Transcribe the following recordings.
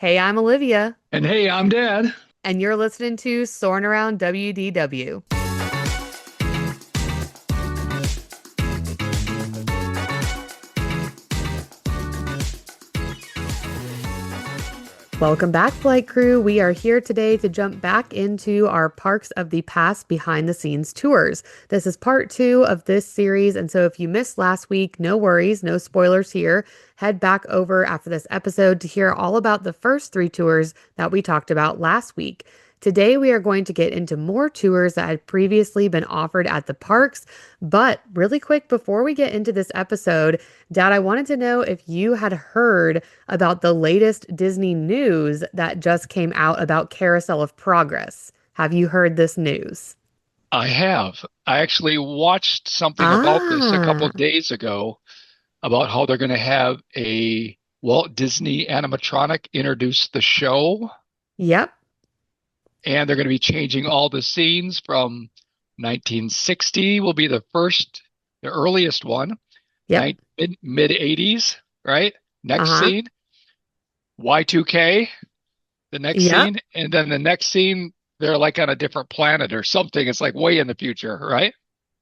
Hey, I'm Olivia, And hey, I'm Dad. and you're listening to Soarin' Around WDW. Welcome back, Flight Crew. We are here today to jump back into our Parks of the Past behind the scenes tours. This is part two of this series, and so if you missed last week, no worries, no spoilers here. Head back over after this episode to hear all about the first three tours that we talked about last week. Today, we are going to get into more tours that had previously been offered at the parks. But really quick, before we get into this episode, Dad, I wanted to know if you had heard about the latest Disney news that just came out about Carousel of Progress. Have you heard this news? I have. I actually watched something about this a couple Ah, of days ago about how they're going to have a Walt Disney animatronic introduce the show, yep, and they're going to be changing all the scenes from 1960 will be the earliest one, yep, mid 80s, right? Next uh-huh, scene, Y2K, the next yep. scene, and then the next scene, they're like on a different planet or something. It's like way in the future, right?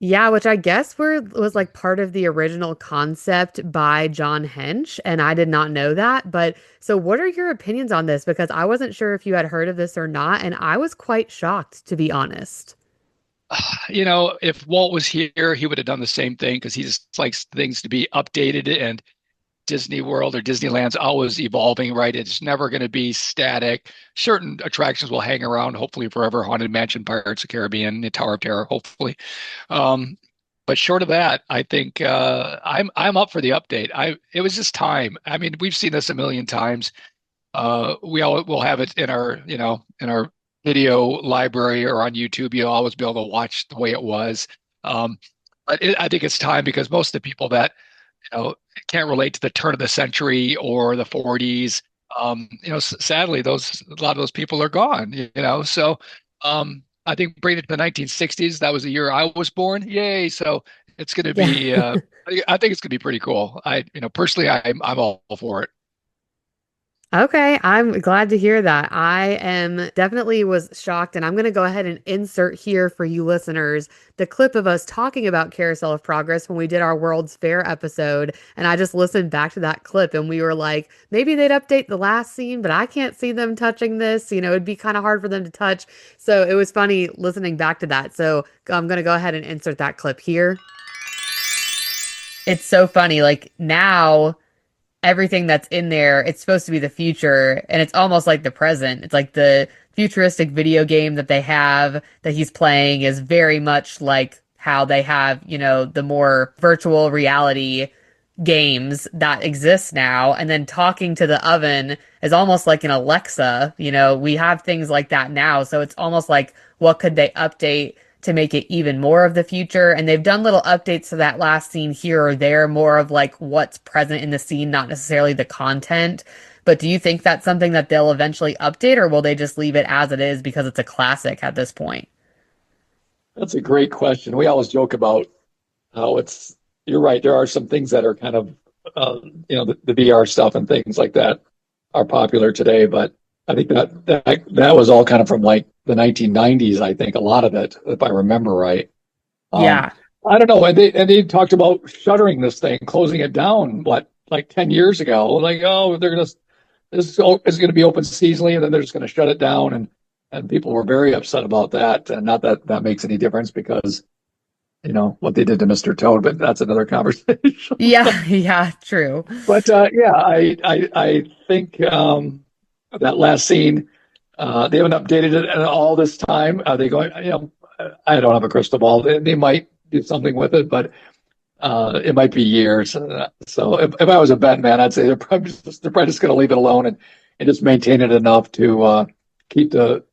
Yeah, which I guess was like part of the original concept by John Hench, and I did not know that. But so what are your opinions on this? Because I wasn't sure if you had heard of this or not, and I was quite shocked, to be honest. If Walt was here, he would have done the same thing because he just likes things to be updated, and Disney World or Disneyland's always evolving, right? It's never going to be static. Certain attractions will hang around, hopefully forever. Haunted Mansion, Pirates of the Caribbean, the Tower of Terror, hopefully. Um, but short of that, I think I'm up for the update. I It was just time. I mean, we've seen this a million times. We'll have it in our video library or on YouTube. You'll always be able to watch the way it was. Um, I think it's time because most of the people that can't relate to the turn of the century or the 40s. Sadly, those a lot of those people are gone. I think bring it to the 1960s. That was the year I was born. Yay! So it's going to Yeah. be. I think it's going to be pretty cool. Personally, I'm all for it. Okay, I'm glad to hear that. I am definitely was shocked, and I'm going to go ahead and insert here for you listeners the clip of us talking about Carousel of Progress when we did our World's Fair episode. And I just listened back to that clip, and we were like, maybe they'd update the last scene, but I can't see them touching this. It'd be kind of hard for them to touch. So it was funny listening back to that. So I'm going to go ahead and insert that clip here. It's so funny. Like now everything that's in there, it's supposed to be the future, and it's almost like the present. It's like the futuristic video game that they have that he's playing is very much like how they have, the more virtual reality games that exist now. And then talking to the oven is almost like an Alexa. We have things like that now. So it's almost like what could they update to make it even more of the future? And they've done little updates to that last scene here or there, more of like what's present in the scene, not necessarily the content. But do you think that's something that they'll eventually update, or will they just leave it as it is because it's a classic at this point? That's a great question. We always joke about how you're right. There are some things that are kind of, the VR stuff and things like that are popular today, but I think that was all kind of from like the 1990s. I think a lot of it, if I remember right. Um, Yeah. I don't know. And they talked about shuttering this thing, closing it down, what, like 10 years ago. Like, oh, this is going to be open seasonally, and then they're just going to shut it down. And people were very upset about that. And not that that makes any difference because, what they did to Mr. Toad, but that's another conversation. Yeah. Yeah. True. But yeah, I think that last scene, they haven't updated it at all this time. Are they going? I don't have a crystal ball. They might do something with it, but it might be years. So if I was a bet man, I'd say they're probably just going to leave it alone and just maintain it enough to keep the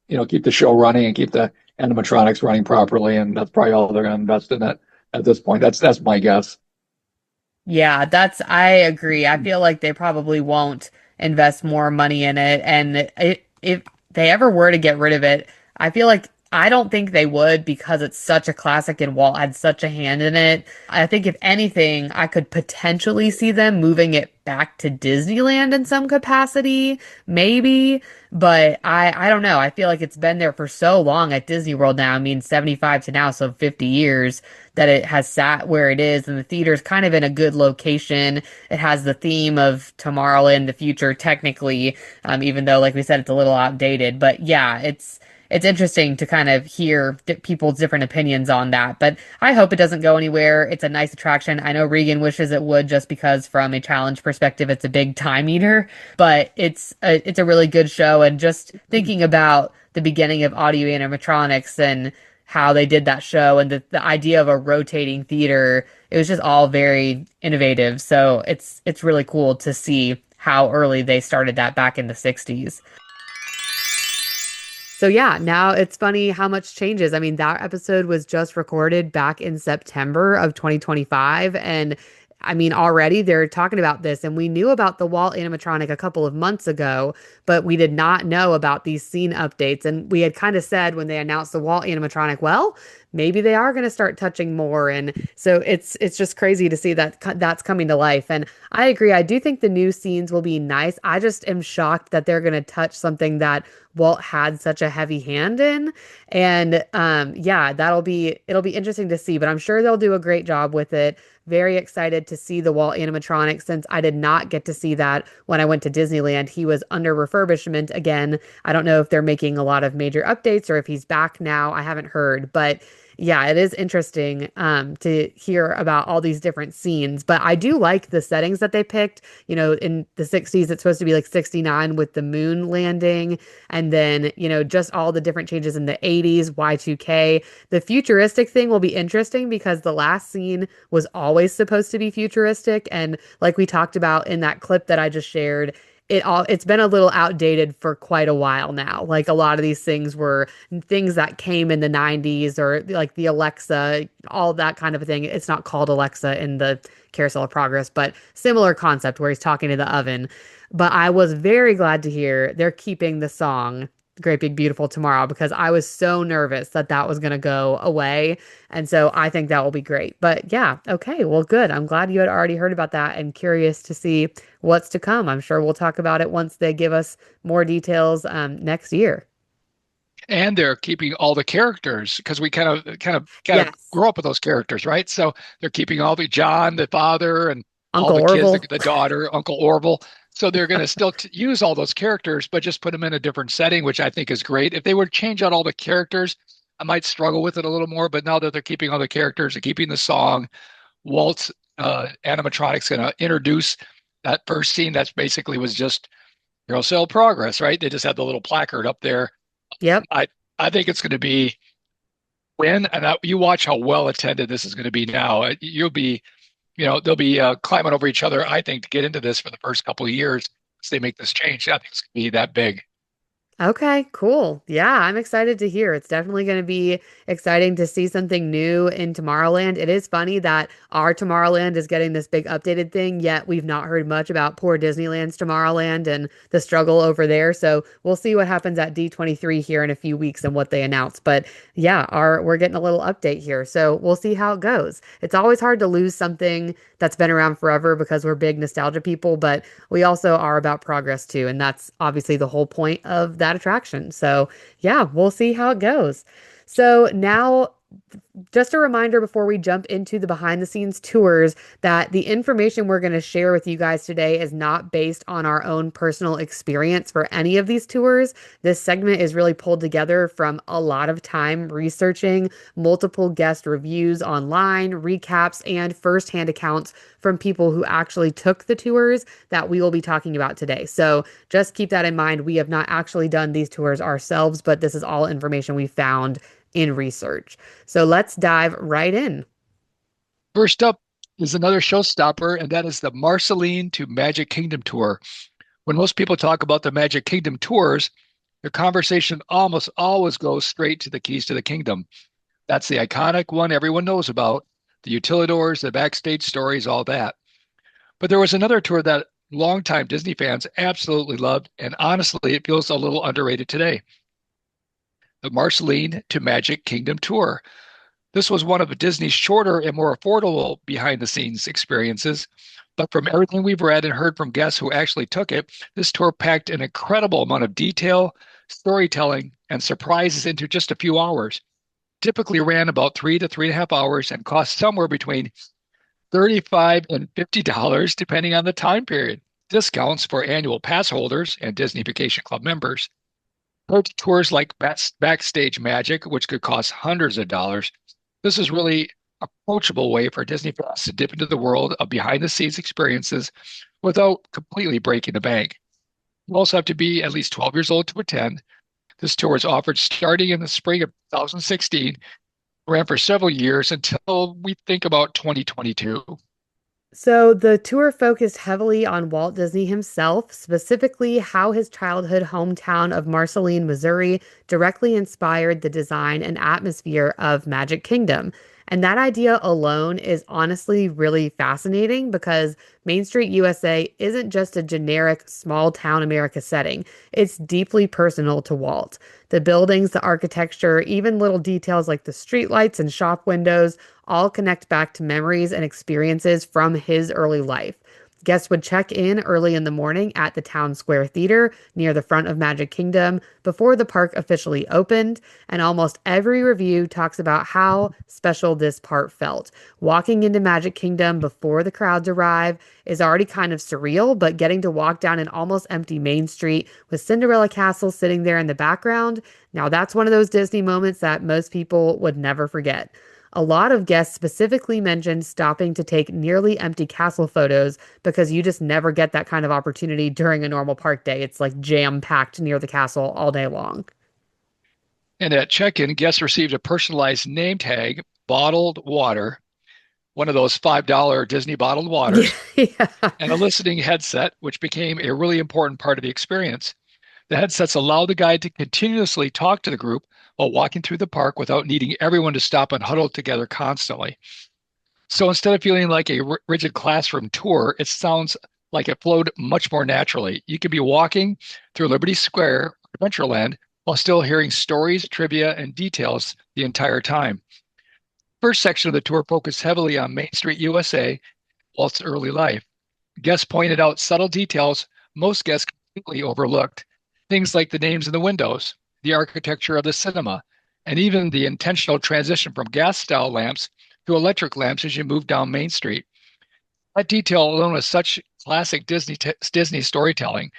show running and keep the animatronics running properly. And that's probably all they're going to invest in it at this point. That's my guess. Yeah, I agree. I feel like they probably won't invest more money in it. And if they ever were to get rid of it, I feel like I don't think they would because it's such a classic and Walt had such a hand in it. I think if anything, I could potentially see them moving it back to Disneyland in some capacity, maybe. But I don't know. I feel like it's been there for so long at Disney World now. I mean, 75 to now, so 50 years that it has sat where it is, and the theater's kind of in a good location. It has the theme of Tomorrowland, the future, technically, even though, like we said, it's a little outdated. But yeah, it's interesting to kind of hear people's different opinions on that. But I hope it doesn't go anywhere. It's a nice attraction. I know Regan wishes it would just because from a challenge perspective, it's a big time eater, but it's a really good show. And just thinking about the beginning of audio animatronics and how they did that show and the idea of a rotating theater, it was just all very innovative. So it's really cool to see how early they started that back in the 60s. So yeah, now it's funny how much changes. I mean, that episode was just recorded back in September of 2025, and I mean, already they're talking about this, and we knew about the Walt animatronic a couple of months ago, but we did not know about these scene updates. And we had kind of said when they announced the Walt animatronic, well, maybe they are going to start touching more. And so it's just crazy to see that that's coming to life. And I agree. I do think the new scenes will be nice. I just am shocked that they're going to touch something that Walt had such a heavy hand in. And yeah, it'll be interesting to see, but I'm sure they'll do a great job with it. Very excited to see the Walt animatronic since I did not get to see that when I went to Disneyland. He was under refurbishment again. I don't know if they're making a lot of major updates or if he's back now. I haven't heard, but yeah, it is interesting to hear about all these different scenes. But I do like the settings that they picked. You know, in the 60s, it's supposed to be like 69 with the moon landing. And then, you know, just all the different changes in the 80s, Y2K. The futuristic thing will be interesting because the last scene was always supposed to be futuristic. And like we talked about in that clip that I just shared, it's been a little outdated for quite a while now. Like a lot of these things were things that came in the 90s or like the Alexa, all that kind of a thing. It's not called Alexa in the Carousel of Progress, but similar concept where he's talking to the oven. But I was very glad to hear they're keeping the song Great Big Beautiful Tomorrow because I was so nervous that that was going to go away. And so I think that will be great. But yeah, okay, well, good. I'm glad you had already heard about that and curious to see what's to come. I'm sure we'll talk about it once they give us more details next year. And they're keeping all the characters because we kind of Yes. grow up with those characters, right? So they're keeping all the John, the father, and all Uncle the kids, Orville. the daughter, Uncle Orville. So they're going to still use all those characters, but just put them in a different setting, which I think is great. If they would change out all the characters, I might struggle with it a little more. But now that they're keeping all the characters and keeping the song, Walt's animatronics going to introduce that first scene. That's basically was just Carousel Progress, right? They just had the little placard up there. Yep. I I think it's going to be you watch how well attended this is going to be now. You'll be, they'll be climbing over each other. I think to get into this for the first couple of years as they make this change. I think it's going to be that big. Okay, cool. Yeah, I'm excited to hear. It's definitely going to be exciting to see something new in Tomorrowland. It is funny that our Tomorrowland is getting this big updated thing, yet we've not heard much about poor Disneyland's Tomorrowland and the struggle over there. So we'll see what happens at D23 here in a few weeks and what they announce. But yeah, we're getting a little update here. So we'll see how it goes. It's always hard to lose something that's been around forever because we're big nostalgia people, but we also are about progress too. And that's obviously the whole point of that attraction. So, yeah, we'll see how it goes. So, now just a reminder before we jump into the behind the scenes tours that the information we're going to share with you guys today is not based on our own personal experience for any of these tours. This segment is really pulled together from a lot of time researching multiple guest reviews online, recaps, and firsthand accounts from people who actually took the tours that we will be talking about today. So just keep that in mind. We have not actually done these tours ourselves, but this is all information we found in research. So let's dive right in. First up is another showstopper, and that is the Marceline to Magic Kingdom tour. When most people talk about the Magic Kingdom tours, the conversation almost always goes straight to the keys to the kingdom. That's the iconic one everyone knows about, the utilidors, the backstage stories, all that. But there was another tour that longtime Disney fans absolutely loved, and honestly, it feels a little underrated today. the Marceline to Magic Kingdom tour. This was one of Disney's shorter and more affordable behind the scenes experiences. But from everything we've read and heard from guests who actually took it, this tour packed an incredible amount of detail, storytelling, and surprises into just a few hours. Typically ran about 3 to 3.5 hours and cost somewhere between $35 and $50, depending on the time period. Discounts for annual pass holders and Disney Vacation Club members. Compared to tours like Backstage Magic, which could cost hundreds of dollars, this is really approachable way for Disney fans to dip into the world of behind the scenes experiences without completely breaking the bank. You also have to be at least 12 years old to attend. This tour is offered starting in the spring of 2016, ran for several years until we think about 2022. So the tour focused heavily on Walt Disney himself, specifically how his childhood hometown of Marceline, Missouri, directly inspired the design and atmosphere of Magic Kingdom. And that idea alone is honestly really fascinating because Main Street USA isn't just a generic small town America setting. It's deeply personal to Walt. The buildings, the architecture, even little details like the streetlights and shop windows all connect back to memories and experiences from his early life. Guests would check in early in the morning at the Town Square Theater near the front of Magic Kingdom before the park officially opened, and almost every review talks about how special this part felt. Walking into Magic Kingdom before the crowds arrive is already kind of surreal, but getting to walk down an almost empty Main Street with Cinderella Castle sitting there in the background, now that's one of those Disney moments that most people would never forget. A lot of guests specifically mentioned stopping to take nearly empty castle photos because you just never get that kind of opportunity during a normal park day. It's like jam packed near the castle all day long. And at check-in, guests received a personalized name tag, bottled water, one of those $5 Disney bottled Yeah, waters, yeah. and a listening headset, which became a really important part of the experience. The headsets allow the guide to continuously talk to the group while walking through the park without needing everyone to stop and huddle together constantly. So instead of feeling like a rigid classroom tour, it sounds like it flowed much more naturally. You could be walking through Liberty Square, Adventureland, while still hearing stories, trivia, and details the entire time. First section of the tour focused heavily on Main Street USA, Walt's early life. Guests pointed out subtle details most guests completely overlooked. Things like the names in the windows, the architecture of the cinema, and even the intentional transition from gas style lamps to electric lamps as you move down Main Street. That detail alone is such classic Disney storytelling.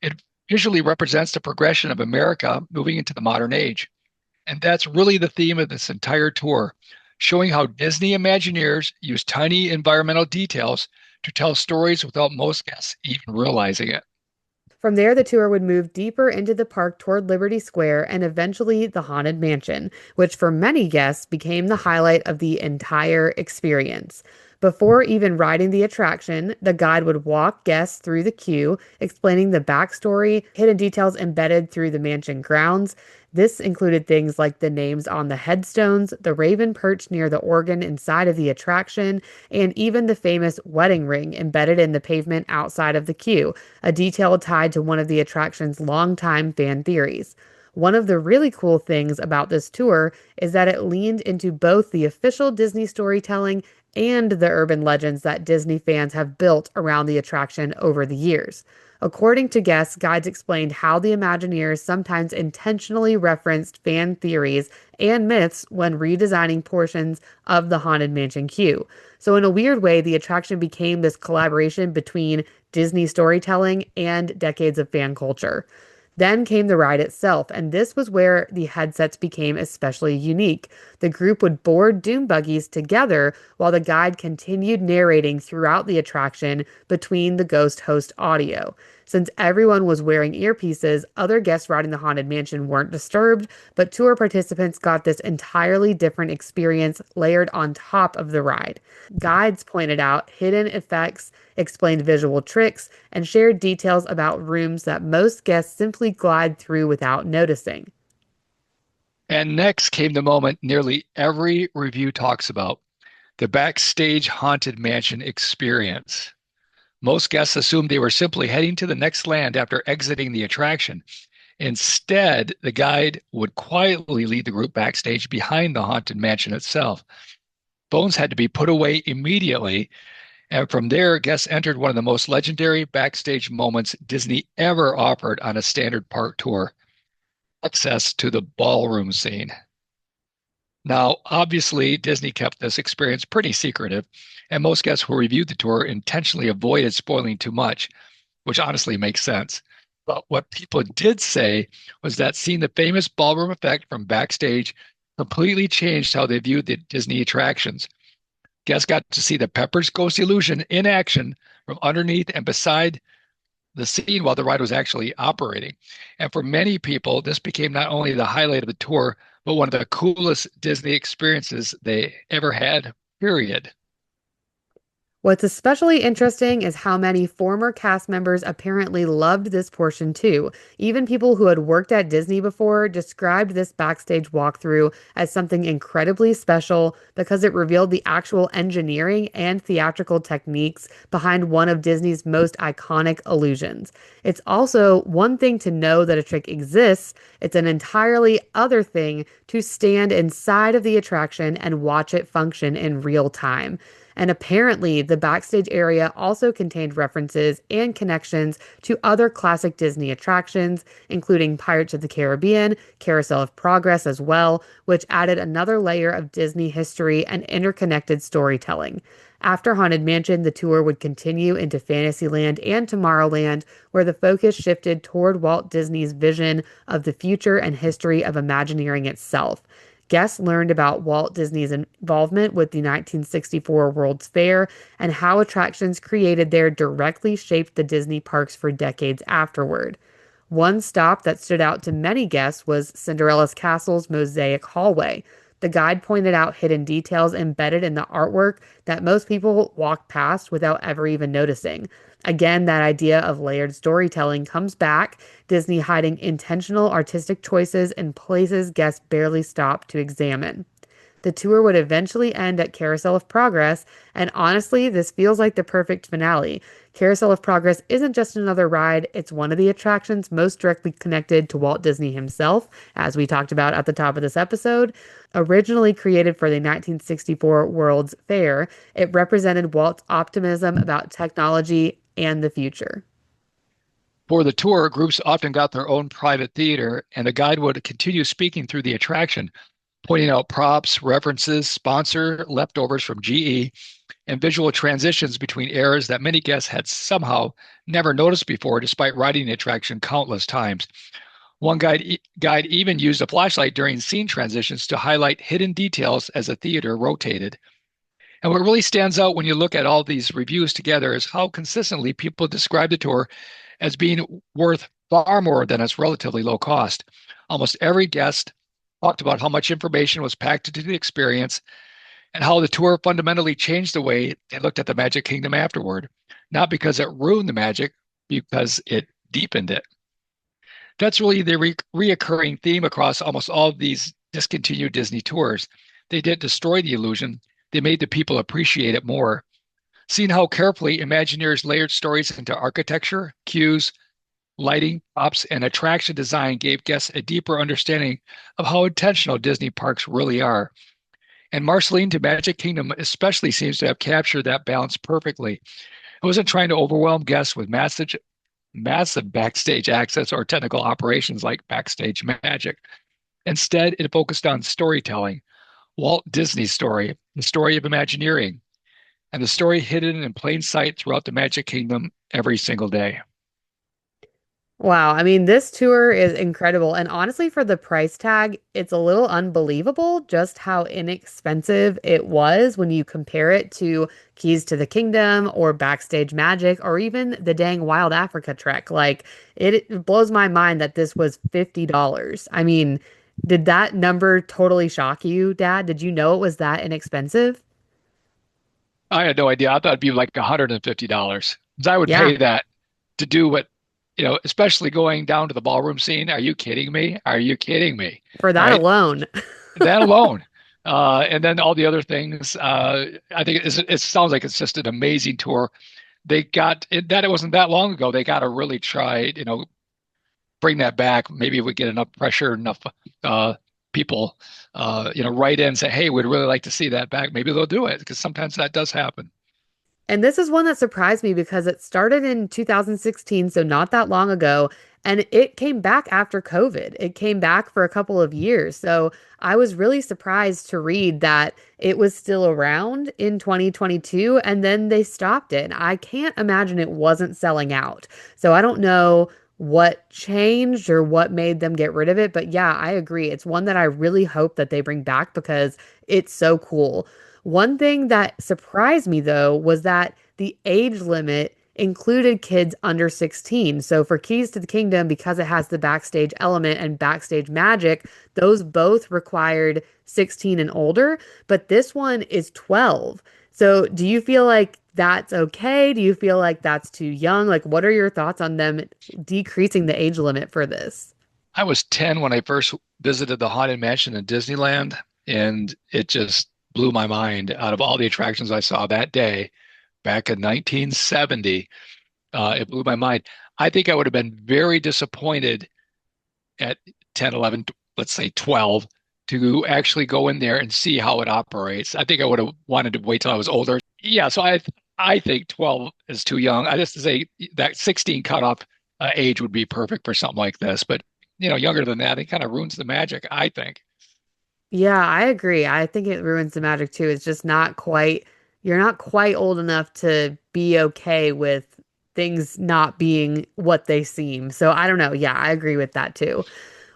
It visually represents the progression of America moving into the modern age. And that's really the theme of this entire tour, showing how Disney Imagineers use tiny environmental details to tell stories without most guests even realizing it. From there, the tour would move deeper into the park toward Liberty Square and eventually the Haunted Mansion, which for many guests became the highlight of the entire experience. Before even riding the attraction, the guide would walk guests through the queue, explaining the backstory, hidden details embedded through the mansion grounds. This included things like the names on the headstones, the raven perched near the organ inside of the attraction, and even the famous wedding ring embedded in the pavement outside of the queue, a detail tied to one of the attraction's longtime fan theories. One of the really cool things about this tour is that it leaned into both the official Disney storytelling and the urban legends that Disney fans have built around the attraction over the years. According to guests, guides explained how the Imagineers sometimes intentionally referenced fan theories and myths when redesigning portions of the Haunted Mansion queue. So, in a weird way, the attraction became this collaboration between Disney storytelling and decades of fan culture. Then came the ride itself, and this was where the headsets became especially unique. The group would board doom buggies together while the guide continued narrating throughout the attraction between the ghost host audio. Since everyone was wearing earpieces, other guests riding the Haunted Mansion weren't disturbed, but tour participants got this entirely different experience layered on top of the ride. Guides pointed out hidden effects, explained visual tricks, and shared details about rooms that most guests simply glide through without noticing. And next came the moment nearly every review talks about, the backstage haunted mansion experience. Most guests assumed they were simply heading to the next land after exiting the attraction. Instead, the guide would quietly lead the group backstage behind the haunted mansion itself. Phones had to be put away immediately, and from there, guests entered one of the most legendary backstage moments Disney ever offered on a standard park tour, access to the ballroom scene. Now, obviously, Disney kept this experience pretty secretive, and most guests who reviewed the tour intentionally avoided spoiling too much, which honestly makes sense. But what people did say was that seeing the famous ballroom effect from backstage completely changed how they viewed the Disney attractions. Guests got to see the Pepper's Ghost illusion in action from underneath and beside the scene while the ride was actually operating. And for many people, this became not only the highlight of the tour, but one of the coolest Disney experiences they ever had, period. What's especially interesting is how many former cast members apparently loved this portion too. Even people who had worked at Disney before described this backstage walkthrough as something incredibly special because it revealed the actual engineering and theatrical techniques behind one of Disney's most iconic illusions. It's also one thing to know that a trick exists, it's an entirely other thing to stand inside of the attraction and watch it function in real time. And apparently, the backstage area also contained references and connections to other classic Disney attractions, including Pirates of the Caribbean, Carousel of Progress as well, which added another layer of Disney history and interconnected storytelling. After Haunted Mansion, the tour would continue into Fantasyland and Tomorrowland, where the focus shifted toward Walt Disney's vision of the future and history of Imagineering itself. Guests learned about Walt Disney's involvement with the 1964 World's Fair and how attractions created there directly shaped the Disney parks for decades afterward. One stop that stood out to many guests was Cinderella's Castle's mosaic hallway. The guide pointed out hidden details embedded in the artwork that most people walk past without ever even noticing. Again, that idea of layered storytelling comes back, Disney hiding intentional artistic choices in places guests barely stop to examine. The tour would eventually end at Carousel of Progress, and honestly, this feels like the perfect finale. Carousel of Progress isn't just another ride, it's one of the attractions most directly connected to Walt Disney himself, as we talked about at the top of this episode. Originally created for the 1964 World's Fair, it represented Walt's optimism about technology and the future. For the tour, groups often got their own private theater, and the guide would continue speaking through the attraction, pointing out props, references, sponsor leftovers from GE, and visual transitions between eras that many guests had somehow never noticed before, despite riding the attraction countless times. One guide even used a flashlight during scene transitions to highlight hidden details as the theater rotated. And what really stands out when you look at all these reviews together is how consistently people describe the tour as being worth far more than its relatively low cost. Almost every guest talked about how much information was packed into the experience and how the tour fundamentally changed the way they looked at the Magic Kingdom afterward, not because it ruined the magic, because it deepened it. That's really the reoccurring theme across almost all of these discontinued Disney tours. They didn't destroy the illusion, they made the people appreciate it more. Seeing how carefully Imagineers layered stories into architecture, cues, lighting, props, and attraction design gave guests a deeper understanding of how intentional Disney parks really are. And Marceline to Magic Kingdom especially seems to have captured that balance perfectly. It wasn't trying to overwhelm guests with massive backstage access or technical operations like Backstage Magic. Instead, it focused on storytelling, Walt Disney's story, the story of Imagineering, and the story hidden in plain sight throughout the Magic Kingdom every single day. Wow, I mean, this tour is incredible. And honestly, for the price tag, it's a little unbelievable just how inexpensive it was when you compare it to Keys to the Kingdom or Backstage Magic or even the dang Wild Africa Trek. Like, it blows my mind that this was $50. I mean, did that number totally shock you, Dad? Did you know it was that inexpensive? I had no idea. I thought it'd be like $150. I would Yeah, pay that to do what, especially going down to the ballroom scene. Are you kidding me? Are you kidding me? for that Right? alone. That alone. And then all the other things. I think it sounds like it's just an amazing tour. They got it, that it wasn't that long ago. They got to really try, bring that back, maybe we get enough pressure, enough uh, people, write in and say, "Hey, we'd really like to see that back." Maybe they'll do it because sometimes that does happen. And this is one that surprised me because it started in 2016, so not that long ago, and it came back after COVID. It came back for a couple of years. So I was really surprised to read that it was still around in 2022 and then they stopped it. And I can't imagine it wasn't selling out. So I don't know what changed or what made them get rid of it, but yeah, I agree. It's one that I really hope that they bring back because it's so cool. One thing that surprised me though was that the age limit included kids under 16. So for Keys to the Kingdom, because it has the backstage element and backstage magic, those both required 16 and older, but this one is 12. So do you feel like that's okay? Do you feel like that's too young? Like, what are your thoughts on them decreasing the age limit for this? I was 10 when I first visited the Haunted Mansion in Disneyland, and it just blew my mind. Out of all the attractions I saw that day back in 1970, it blew my mind. I think I would have been very disappointed at 10, 11, let's say 12, to actually go in there and see how it operates. I think I would have wanted to wait till I was older. Yeah, so I think 12 is too young. I just say that 16 cutoff age would be perfect for something like this, but younger than that, it kind of ruins the magic, I think. Yeah, I agree. I think it ruins the magic too. It's just not quite, you're not quite old enough to be okay with things not being what they seem. So I don't know. Yeah, I agree with that too.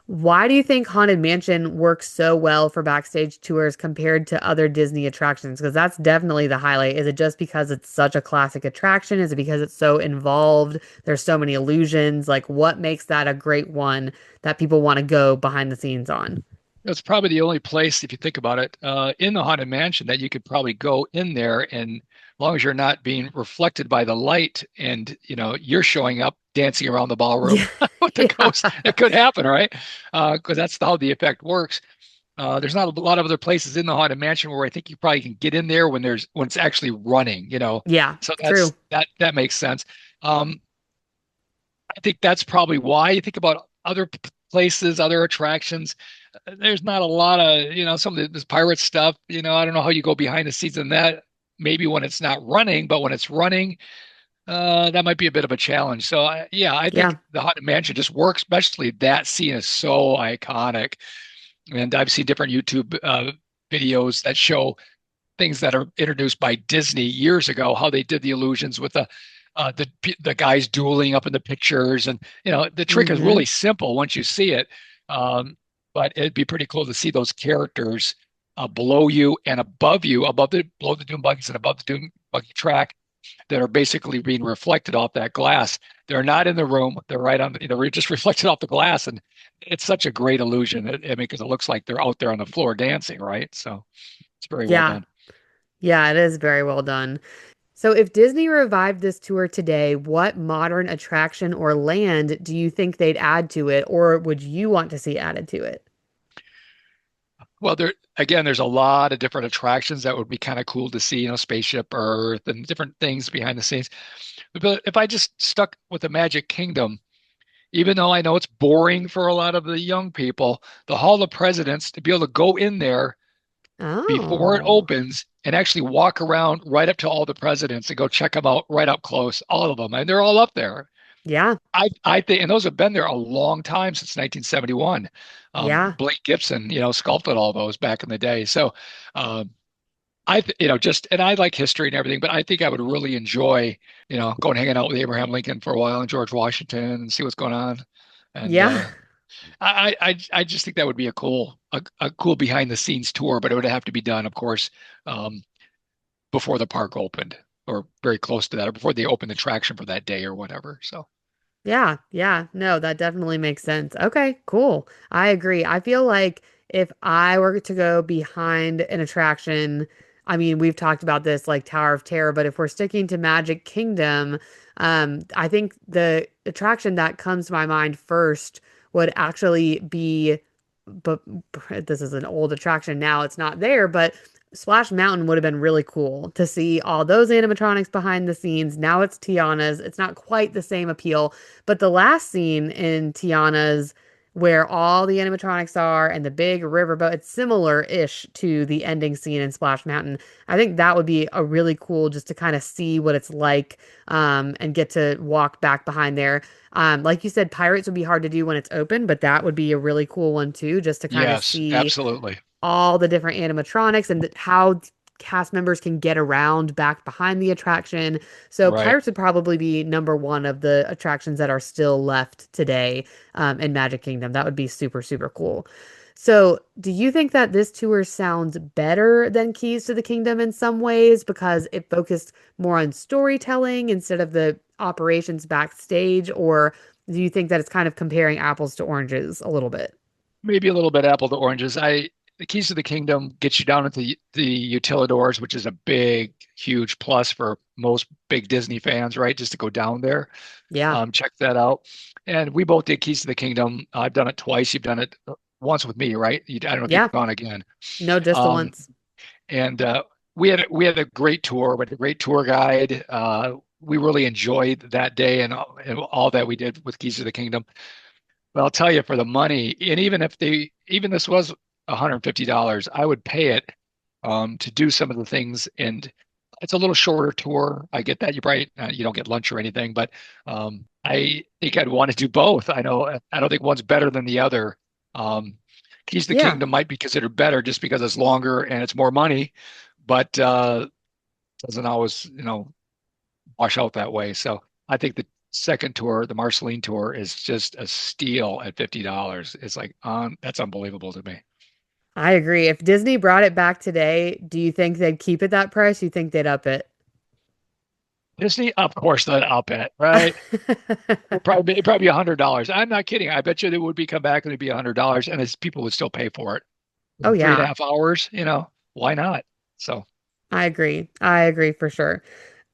Why do you think Haunted Mansion works so well for backstage tours compared to other Disney attractions? Because that's definitely the highlight. Is it just because it's such a classic attraction? Is it because it's so involved? There's so many illusions. Like, what makes that a great one that people want to go behind the scenes on? It's probably the only place, if you think about it, in the Haunted Mansion that you could probably go in there, and as long as you're not being reflected by the light and you're showing up dancing around the ballroom Yeah. with the Yeah. ghost, it could happen, right? Because that's how the effect works. There's not a lot of other places in the Haunted Mansion where I think you probably can get in there when it's actually running. Yeah. So True. that makes sense. Um, I think that's probably why you think about other places, other attractions. There's not a lot of, some of this pirate stuff. I don't know how you go behind the scenes in that. Maybe when it's not running, but when it's running, that might be a bit of a challenge. So, yeah, I think Yeah. the Haunted Mansion just works. Especially that scene is so iconic. And I've seen different YouTube videos that show things that are introduced by Disney years ago, how they did the illusions with the guys dueling up in the pictures, and the trick is Hmm. really simple once you see it. Um, but it'd be pretty cool to see those characters below you and above you, below the dune buggies and above the dune buggy track that are basically being reflected off that glass. They're not in the room; they're right on, just reflected off the glass, and it's such a great illusion. I mean, because it looks like they're out there on the floor dancing, right? So it's very well Yeah. done. Yeah, it is very well done. So if Disney revived this tour today, what modern attraction or land do you think they'd add to it, or would you want to see added to it? Well, there's a lot of different attractions that would be kind of cool to see, Spaceship Earth and different things behind the scenes. But if I just stuck with the Magic Kingdom, even though I know it's boring for a lot of the young people, the Hall of Presidents, to be able to go in there before it Oh, opens and actually walk around right up to all the presidents and go check them out right up close, all of them, and they're all up there. yeah, I think, and those have been there a long time since 1971. yeah, Blake Gibson, sculpted all those back in the day. So, um, just, and I like history and everything, but I think I would really enjoy, going hanging out with Abraham Lincoln for a while and George Washington and see what's going on. And yeah. I just think that would be a cool behind the scenes tour, but it would have to be done, of course, um, before the park opened or very close to that, or before they opened the attraction for that day or whatever. So. Yeah, yeah. No, that definitely makes sense. Okay, cool. I agree. I feel like if I were to go behind an attraction, I mean, we've talked about this like Tower of Terror, but if we're sticking to Magic Kingdom, I think the attraction that comes to my mind first would actually be, but this is an old attraction now, it's not there, but Splash Mountain would have been really cool to see all those animatronics behind the scenes. Now it's Tiana's. It's not quite the same appeal, but the last scene in Tiana's where all the animatronics are and the big riverboat, it's similar-ish to the ending scene in Splash Mountain. I think that would be a really cool just to kind of see what it's like and get to walk back behind there. Like you said, Pirates would be hard to do when it's open, but that would be a really cool one too, just to kind of Yes, see absolutely. all the different animatronics and how cast members can get around back behind the attraction. So Right. Pirates would probably be number one of the attractions that are still left today in Magic Kingdom. That would be super, super cool. So, do you think that this tour sounds better than Keys to the Kingdom in some ways because it focused more on storytelling instead of the operations backstage? Or do you think that it's kind of comparing apples to oranges a little bit? Maybe a little bit apple to oranges. The Keys to the Kingdom gets you down into the utilidors, which is a big, huge plus for most big Disney fans, right? Just to go down there, Yeah. check that out. And we both did Keys to the Kingdom. I've done it twice. You've done it once with me, right? I don't know if Yeah. you've gone again. No, just the Um, once. and we had a great tour with a great tour guide. We really enjoyed that day and all that we did with Keys to the Kingdom. But I'll tell you, for the money, and even this was $150, I would pay it to do some of the things. And it's a little shorter tour. I get that. You don't get lunch or anything, but I think I'd want to do both. I don't think one's better than the other. Um, Keys to the Yeah, Kingdom might be considered better just because it's longer and it's more money, but doesn't always, wash out that way. So I think the second tour, the Marceline tour, is just a steal at $50. It's like that's unbelievable to me. I agree. If Disney brought it back today, do you think they'd keep it that price? You think they'd up it? Disney, of course, that I'll bet, right? It'd probably $100. I'm not kidding. I bet you they would be come back and it'd be $100, and it's, people would still pay for it. Oh, Three and a yeah, half hours, why not? So, I agree. I agree for sure.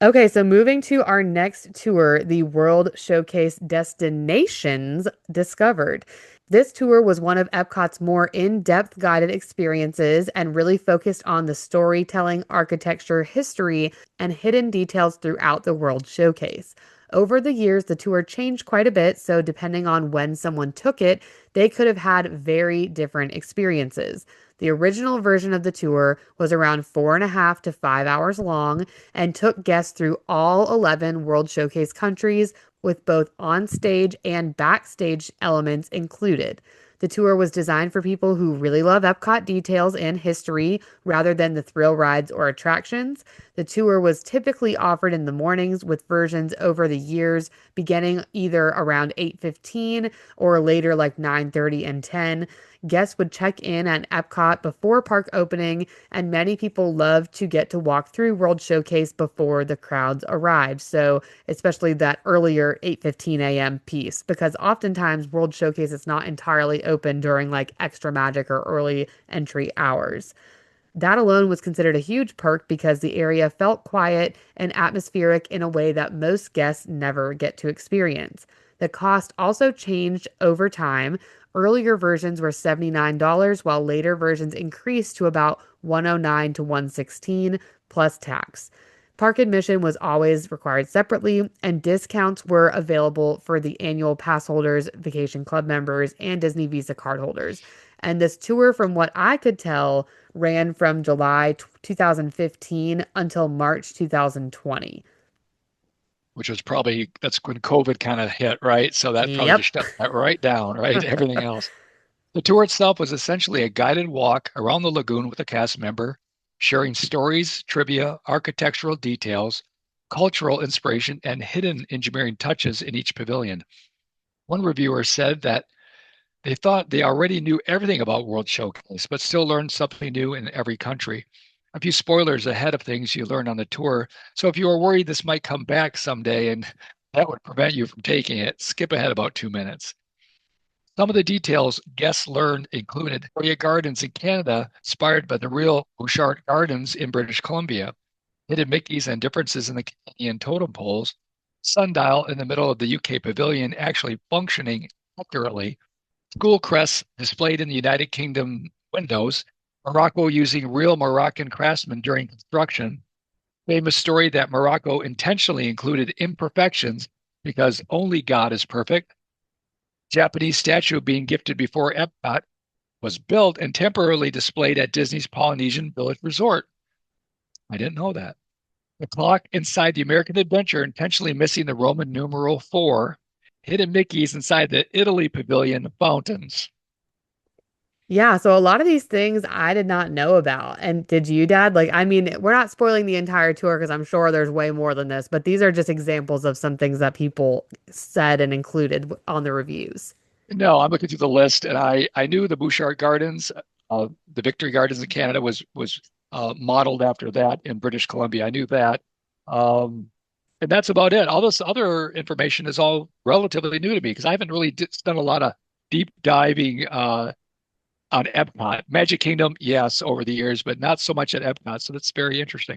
Okay, so moving to our next tour, the World Showcase Destinations Discovered. This tour was one of Epcot's more in-depth guided experiences and really focused on the storytelling, architecture, history, and hidden details throughout the World Showcase. Over the years, the tour changed quite a bit, so depending on when someone took it, they could have had very different experiences. The original version of the tour was around 4.5 to 5 hours long and took guests through all 11 World Showcase countries with both on-stage and backstage elements included. The tour was designed for people who really love Epcot details and history rather than the thrill rides or attractions. The tour was typically offered in the mornings with versions over the years beginning either around 8:15 or later like 9:30 and 10. Guests would check in at Epcot before park opening, and many people love to get to walk through World Showcase before the crowds arrive. So, especially that earlier 8:15 a.m. piece, because oftentimes World Showcase is not entirely open during like extra magic or early entry hours. That alone was considered a huge perk because the area felt quiet and atmospheric in a way that most guests never get to experience. The cost also changed over time. Earlier versions were $79, while later versions increased to about 109 to 116 plus tax. Park admission was always required separately, and discounts were available for the annual pass holders, vacation club members, and Disney Visa card holders. And this tour, from what I could tell, ran from July 2015 until March 2020. which was probably that's when COVID kind of hit, right? So that probably just Yep. shut that right down, right? Everything else. The tour itself was essentially a guided walk around the lagoon with a cast member, sharing stories, trivia, architectural details, cultural inspiration, and hidden engineering touches in each pavilion. One reviewer said that they thought they already knew everything about World Showcase, but still learned something new in every country. A few spoilers ahead of things you learn on the tour. So if you are worried this might come back someday and that would prevent you from taking it, skip ahead about 2 minutes. Some of the details guests learned included Victoria Gardens in Canada, inspired by the real Bouchard Gardens in British Columbia, hidden Mickeys and differences in the Canadian totem poles, sundial in the middle of the UK pavilion actually functioning accurately, school crests displayed in the United Kingdom windows, Morocco using real Moroccan craftsmen during construction. Famous story that Morocco intentionally included imperfections because only God is perfect. Japanese statue being gifted before Epcot was built and temporarily displayed at Disney's Polynesian Village Resort. I didn't know that. The clock inside the American Adventure intentionally missing the Roman numeral 4. Hidden Mickeys inside the Italy Pavilion fountains. Yeah, so a lot of these things I did not know about. And did you, Dad? Like, I mean, we're not spoiling the entire tour because I'm sure there's way more than this, but these are just examples of some things that people said and included on the reviews. No, I'm looking through the list, and I knew the Bouchard Gardens, the Victory Gardens in Canada was modeled after that in British Columbia. I knew that, um, and that's about it. All this other information is all relatively new to me because I haven't really done a lot of deep diving on Epcot. Magic Kingdom, yes, over the years, but not so much at Epcot. So that's very interesting.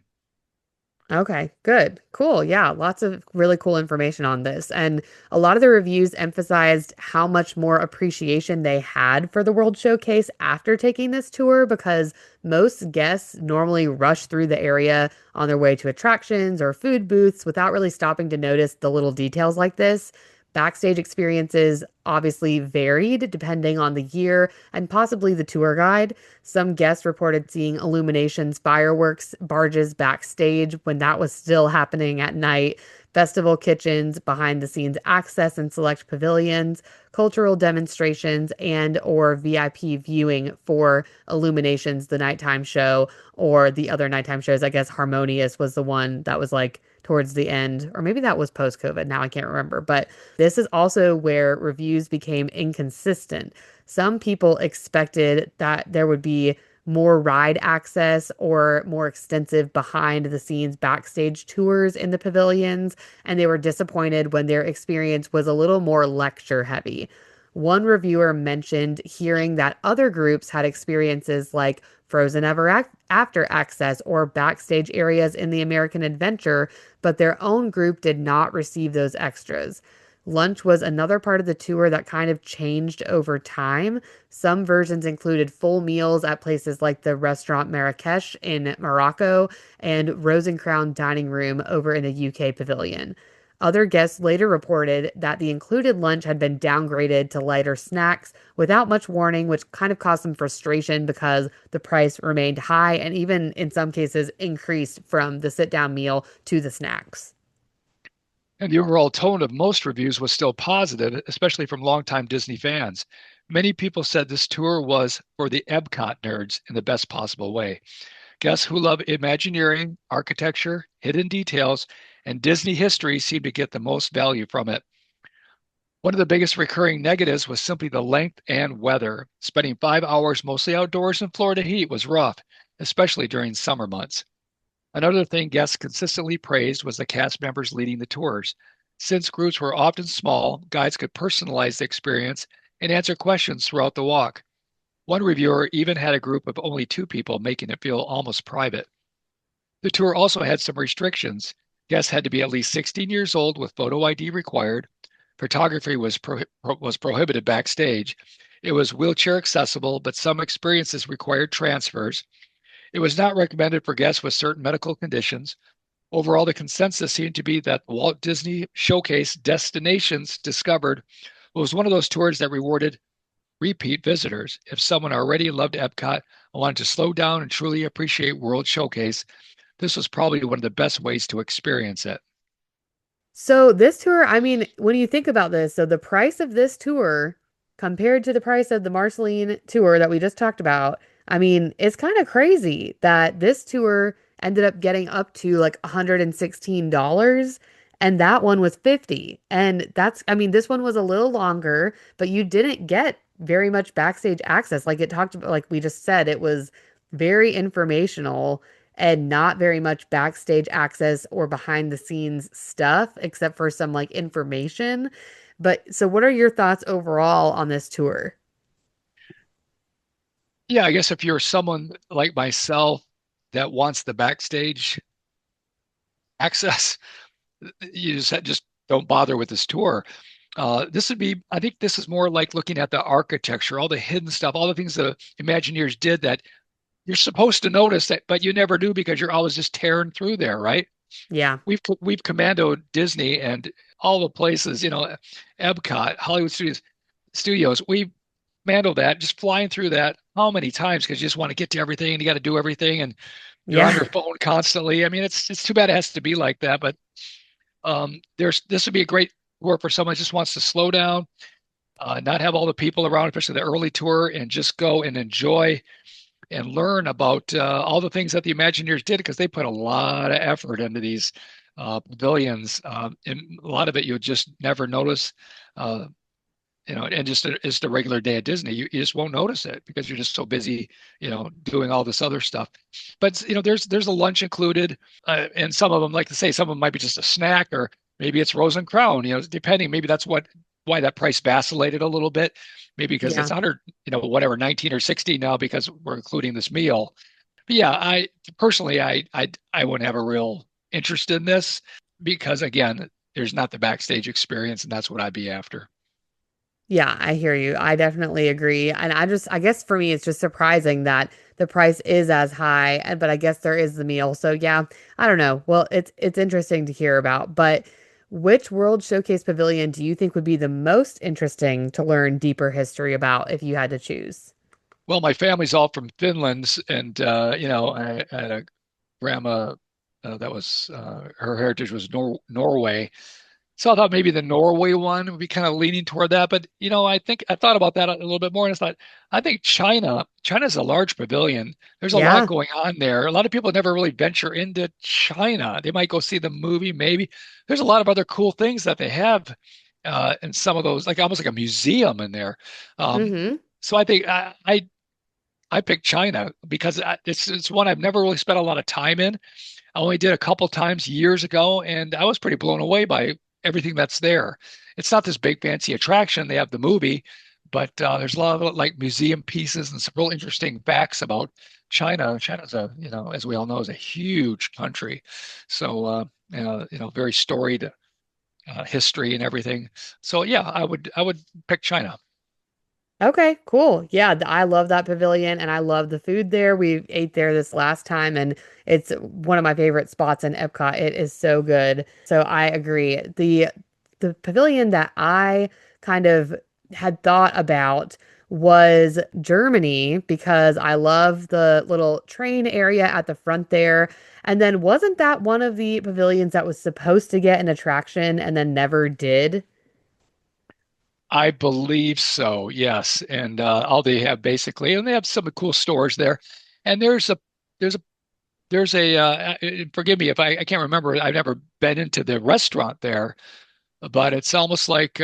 Okay, good. Cool. Yeah, lots of really cool information on this. And a lot of the reviews emphasized how much more appreciation they had for the World Showcase after taking this tour because most guests normally rush through the area on their way to attractions or food booths without really stopping to notice the little details like this. Backstage experiences obviously varied depending on the year and possibly the tour guide. Some guests reported seeing illuminations, fireworks, barges backstage when that was still happening at night, festival kitchens, behind the scenes access in select pavilions, cultural demonstrations, and or VIP viewing for illuminations, the nighttime show, or the other nighttime shows. I guess Harmonious was the one that was like towards the end, or maybe that was post COVID. Now I can't remember. But this is also where reviews became inconsistent. Some people expected that there would be more ride access or more extensive behind the scenes backstage tours in the pavilions, and they were disappointed when their experience was a little more lecture heavy. One reviewer mentioned hearing that other groups had experiences like Frozen Ever After access or backstage areas in the American Adventure, but their own group did not receive those extras. Lunch was another part of the tour that kind of changed over time. Some versions included full meals at places like the restaurant Marrakesh in Morocco and Rose and Crown Dining Room over in the UK Pavilion. Other guests later reported that the included lunch had been downgraded to lighter snacks without much warning, which kind of caused some frustration because the price remained high and even in some cases increased from the sit down meal to the snacks. And the overall tone of most reviews was still positive, especially from longtime Disney fans. Many people said this tour was for the Epcot nerds in the best possible way. Guests who love Imagineering, architecture, hidden details, and Disney history seemed to get the most value from it. One of the biggest recurring negatives was simply the length and weather. Spending 5 hours mostly outdoors in Florida heat was rough, especially during summer months. Another thing guests consistently praised was the cast members leading the tours. Since groups were often small, guides could personalize the experience and answer questions throughout the walk. One reviewer even had a group of only 2 people, making it feel almost private. The tour also had some restrictions. Guests had to be at least 16 years old with photo ID required. Photography was prohibited backstage. It was wheelchair accessible, but some experiences required transfers. It was not recommended for guests with certain medical conditions. Overall, the consensus seemed to be that the Walt Disney Showcase Destinations Discovered was one of those tours that rewarded repeat visitors. If someone already loved Epcot and wanted to slow down and truly appreciate World Showcase, this was probably one of the best ways to experience it. So this tour, I mean, when you think about this, so the price of this tour compared to the price of the Marceline tour that we just talked about, I mean, it's kind of crazy that this tour ended up getting up to like $116 and that one was 50. And that's, I mean, this one was a little longer, but you didn't get very much backstage access. Like it talked about, like we just said, it was very informational and not very much backstage access or behind the scenes stuff except for some like information. But so what are your thoughts overall on this tour? Yeah, I guess if you're someone like myself that wants the backstage access, you just don't bother with this tour. This would be, I think this is more like looking at the architecture, all the hidden stuff, all the things the Imagineers did that you're supposed to notice that, but you never do because you're always just tearing through there, right? Yeah. We've commandoed Disney and all the places, Epcot, Hollywood Studios. We've commandoed that, just flying through that how many times because you just want to get to everything and you got to do everything and you're on Yeah. your phone constantly. I mean, it's too bad it has to be like that, but there's this would be a great tour for someone who just wants to slow down, not have all the people around, especially the early tour, and just go and enjoy and learn about all the things that the Imagineers did because they put a lot of effort into these pavilions, and a lot of it you'll just never notice. Uh, and just it's the regular day at Disney. You just won't notice it because you're just so busy, doing all this other stuff. But there's a lunch included, and some of them, like to say, some of them might be just a snack, or maybe it's Rose and Crown. Depending. Maybe that's why that price vacillated a little bit. Maybe because Yeah. it's 100, whatever, 19 or 60 now because we're including this meal. But yeah, I personally, I wouldn't have a real interest in this because again, there's not the backstage experience, and that's what I'd be after. Yeah, I hear you. I definitely agree. And I guess for me, it's just surprising that the price is as high, but I guess there is the meal. So yeah, I don't know. Well, it's interesting to hear about. But which World Showcase Pavilion do you think would be the most interesting to learn deeper history about if you had to choose? Well, my family's all from Finland, and I had a grandma that was her heritage was Norway. So I thought maybe the Norway one would be kind of leaning toward that. But I think I thought about that a little bit more, and I thought I think China's a large pavilion. There's a lot Yeah. going on there. A lot of people never really venture into China. They might go see the movie, maybe. There's a lot of other cool things that they have in some of those, like almost like a museum in there. Um, Mm-hmm. so I think I picked China because it's one I've never really spent a lot of time in. I only did a couple times years ago, and I was pretty blown away by everything that's there. It's not this big fancy attraction. They have the movie, but there's a lot of like museum pieces and some real interesting facts about China. China's as we all know, is a huge country. So, very storied history and everything. So yeah, I would pick China. Okay, cool. Yeah, I love that pavilion and I love the food there. We ate there this last time and it's one of my favorite spots in Epcot. It is so good. So I agree. The pavilion that I kind of had thought about was Germany because I love the little train area at the front there. And then wasn't that one of the pavilions that was supposed to get an attraction and then never did? I believe so, yes. And all they have basically, and they have some cool stores there. And there's a there's a forgive me if I can't remember. I've never been into the restaurant there, but it's almost like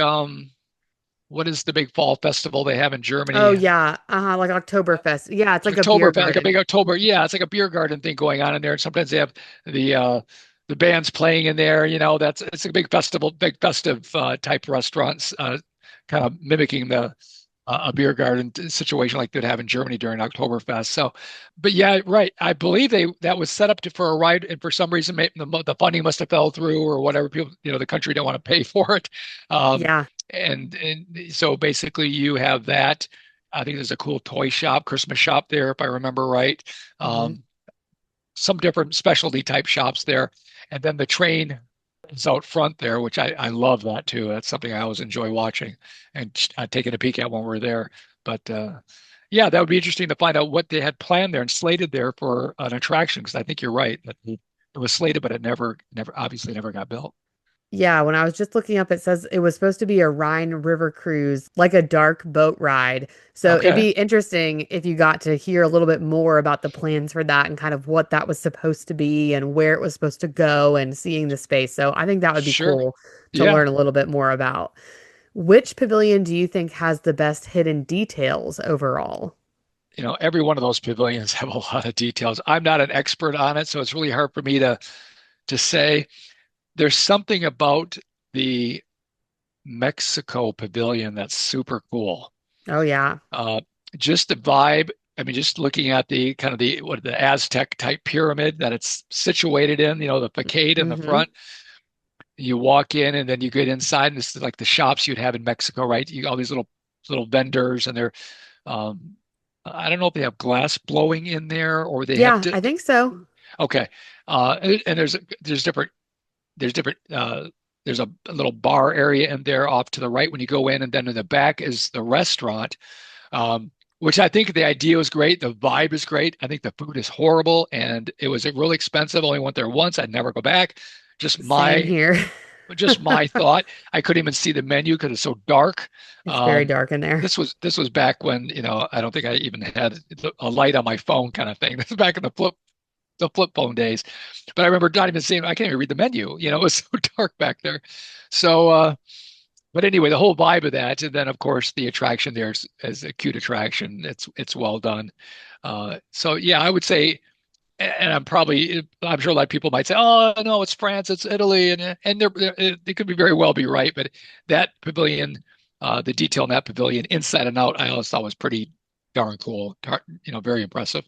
what is the big fall festival they have in Oh Germany? yeah, like Oktoberfest. Yeah, it's like a beer October, like a big garden. October. Yeah, it's like a beer garden thing going on in there. And sometimes they have the uh the bands playing in there. That's it's a big festival, big festive type restaurants, kind of mimicking the a beer garden situation like they'd have in Germany during Oktoberfest. So, but yeah, right. I believe that was set up for a ride, and for some reason, the funding must have fell through or whatever. People, the country don't want to pay for it. Um, Yeah. and so basically, you have that. I think there's a cool toy shop, Christmas shop there, if I remember right. Hmm. Um, some different specialty type shops there, and then the train is out front there, which I love that too. That's something I always enjoy watching and taking a peek at when we're there. But yeah, that would be interesting to find out what they had planned there and slated there for an attraction. Because I think you're right that it was slated, but it obviously never got built. Yeah, when I was just looking up, it says it was supposed to be a Rhine River cruise, like a dark boat ride. So it'd Okay, be interesting if you got to hear a little bit more about the plans for that and kind of what that was supposed to be and where it was supposed to go and seeing the space. So I think that would be sure. cool to Yeah, learn a little bit more about. Which pavilion do you think has the best hidden details overall? every one of those pavilions have a lot of details. I'm not an expert on it, so it's really hard for me to say. There's something about the Mexico pavilion that's super cool. Oh yeah. Uh, just the vibe. I mean, just looking at the kind of the Aztec type pyramid that it's situated in, the facade in the Mm-hmm. front. You walk in and then you get inside, and this is like the shops you'd have in Mexico, right? All these little vendors, and they're um, I don't know if they have glass blowing in there or they have Yeah, I think so. okay. And there's different there's different there's a little bar area in there off to the right when you go in, and then in the back is the restaurant. Which I think the idea was great. The vibe is great. I think the food is horrible and it was really expensive. Only went there once. I'd never go back. Just Same my here. just my thought. I couldn't even see the menu because it's so dark. It's very Um, dark in there. this was back when, I don't think I even had a light on my phone kind of thing. This is back in the flip phone days. But I remember not even seeing, I can't even read the menu. It was so dark back there. So but anyway, the whole vibe of that, and then of course the attraction there is a cute attraction. It's well done. So yeah, I would say, and I'm sure a lot of people might say, oh no, it's France, it's Italy, and they could be very well be right, but that pavilion, the detail in that pavilion, inside and out, I always thought was pretty darn cool. Very impressive.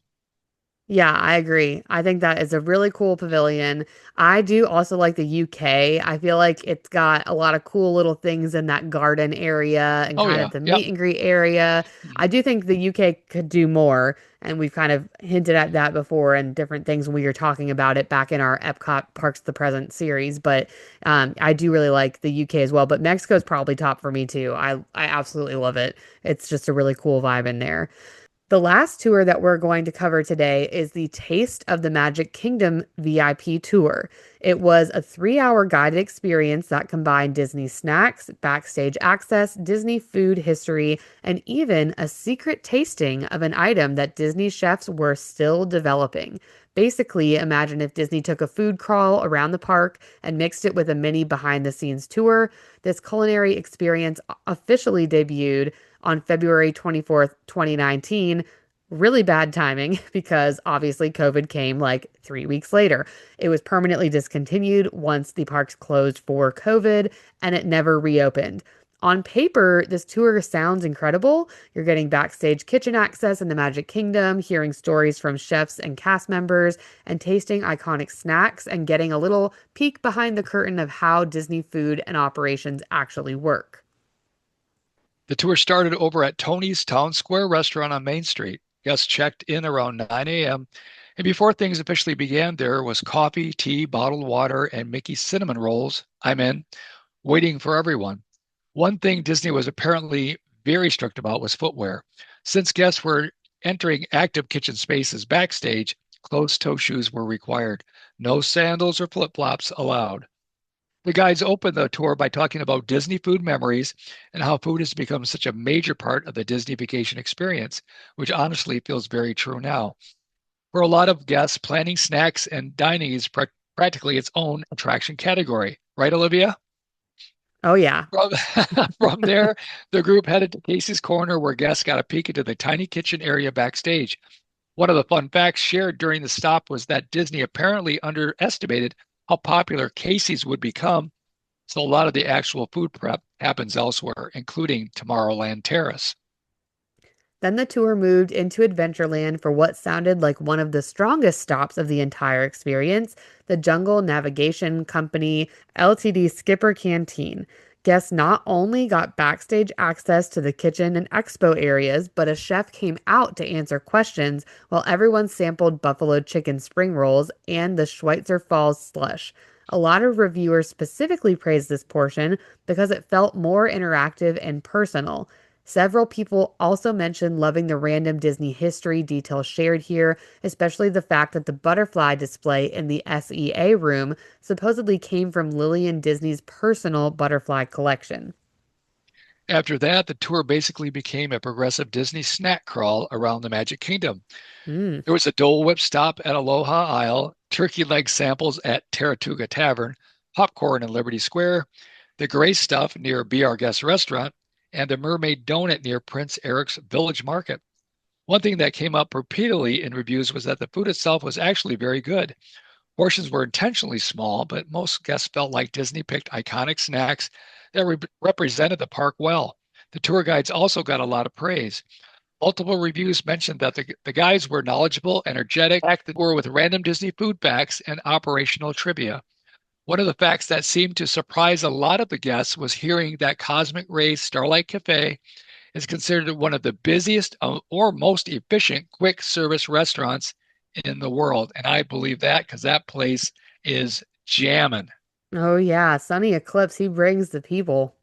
Yeah, I agree. I think that is a really cool pavilion. I do also like the UK. I feel like it's got a lot of cool little things in that garden area and Oh kind of yeah, the yep. meet and greet area. I do think the UK could do more, and we've kind of hinted at that before and different things when we were talking about it back in our Epcot Parks of the Present series. But I do really like the UK as well. But Mexico's probably top for me too. I absolutely love it. It's just a really cool vibe in there. The last tour that we're going to cover today is the Taste of the Magic Kingdom VIP tour. It was a 3 hour guided experience that combined Disney snacks, backstage access, Disney food history, and even a secret tasting of an item that Disney chefs were still developing. Basically, imagine if Disney took a food crawl around the park and mixed it with a mini behind the scenes tour. This culinary experience officially debuted on February 24th, 2019. Really bad timing because obviously COVID came like 3 weeks later. It was permanently discontinued once the parks closed for COVID and it never reopened. On paper, this tour sounds incredible. You're getting backstage kitchen access in the Magic Kingdom, hearing stories from chefs and cast members, and tasting iconic snacks and getting a little peek behind the curtain of how Disney food and operations actually work. The tour started over at Tony's Town Square restaurant on Main Street. Guests checked in around 9 a.m. And before things officially began, there was coffee, tea, bottled water, and Mickey cinnamon rolls. I'm in, waiting for everyone. One thing Disney was apparently very strict about was footwear. Since guests were entering active kitchen spaces backstage, closed-toe shoes were required. No sandals or flip-flops allowed. The guides opened the tour by talking about Disney food memories and how food has become such a major part of the Disney vacation experience, which honestly feels very true now. For a lot of guests, planning snacks and dining is practically its own attraction category. Right, Olivia? Oh, yeah. From, from there, the group headed to Casey's Corner, where guests got a peek into the tiny kitchen area backstage. One of the fun facts shared during the stop was that Disney apparently underestimated how popular Casey's would become, so a lot of the actual food prep happens elsewhere, including Tomorrowland Terrace. Then the tour moved into Adventureland for what sounded like one of the strongest stops of the entire experience, the Jungle Navigation Company Ltd. Skipper Canteen. Guests not only got backstage access to the kitchen and expo areas, but a chef came out to answer questions while everyone sampled buffalo chicken spring rolls and the Schweitzer Falls slush. A lot of reviewers specifically praised this portion because it felt more interactive and personal. Several people also mentioned loving the random Disney history details shared here, especially the fact that the butterfly display in the SEA room supposedly came from Lillian Disney's personal butterfly collection. After that, the tour basically became a progressive Disney snack crawl around the Magic Kingdom. Mm. There was a Dole Whip stop at Aloha Isle, turkey leg samples at Taratuga Tavern, popcorn in Liberty Square, the Gray Stuff near Be Our Guest restaurant, and the Mermaid Donut near Prince Eric's Village Market. One thing that came up repeatedly in reviews was that the food itself was actually very good. Portions were intentionally small, but most guests felt like Disney picked iconic snacks that represented the park well. The tour guides also got a lot of praise. Multiple reviews mentioned that the guides were knowledgeable, energetic, acted were with random Disney food facts and operational trivia. One of the facts that seemed to surprise a lot of the guests was hearing that Cosmic Ray's Starlight Cafe is considered one of the busiest or most efficient quick service restaurants in the world. And I believe that because that place is jamming. Oh yeah, Sunny Eclipse, he brings the people.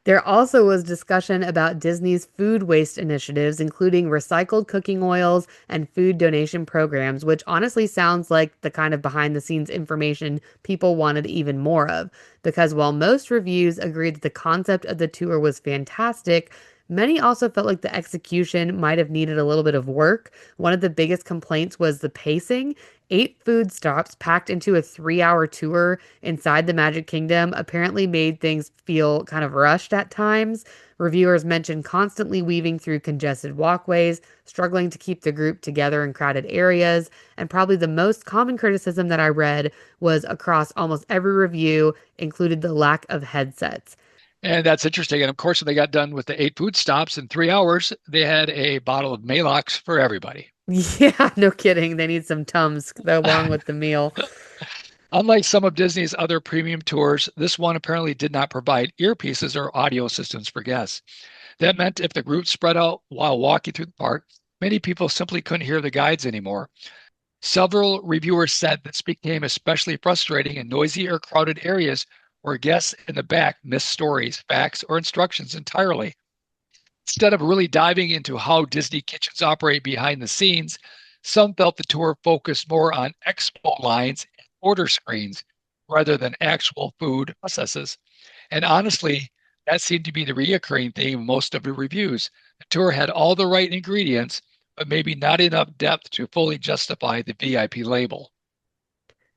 There also was discussion about Disney's food waste initiatives, including recycled cooking oils and food donation programs, which honestly sounds like the kind of behind the scenes information people wanted even more of. Because while most reviews agreed that the concept of the tour was fantastic, many also felt like the execution might have needed a little bit of work. One of the biggest complaints was the pacing. 8 food stops packed into a 3 hour tour inside the Magic Kingdom apparently made things feel kind of rushed at times. Reviewers mentioned constantly weaving through congested walkways, struggling to keep the group together in crowded areas, and probably the most common criticism that I read was across almost every review included the lack of headsets. And that's interesting. And of course, when they got done with the 8 food stops in 3 hours, they had a bottle of Maalox for everybody. Yeah, no kidding. They need some Tums along with the meal. Unlike some of Disney's other premium tours, this one apparently did not provide earpieces or audio systems for guests. That meant if the group spread out while walking through the park, many people simply couldn't hear the guides anymore. Several reviewers said this became especially frustrating in noisy or crowded areas where guests in the back missed stories, facts, or instructions entirely. Instead of really diving into how Disney kitchens operate behind the scenes, some felt the tour focused more on expo lines and order screens rather than actual food processes. And honestly, that seemed to be the reoccurring theme of most of the reviews. The tour had all the right ingredients, but maybe not enough depth to fully justify the VIP label.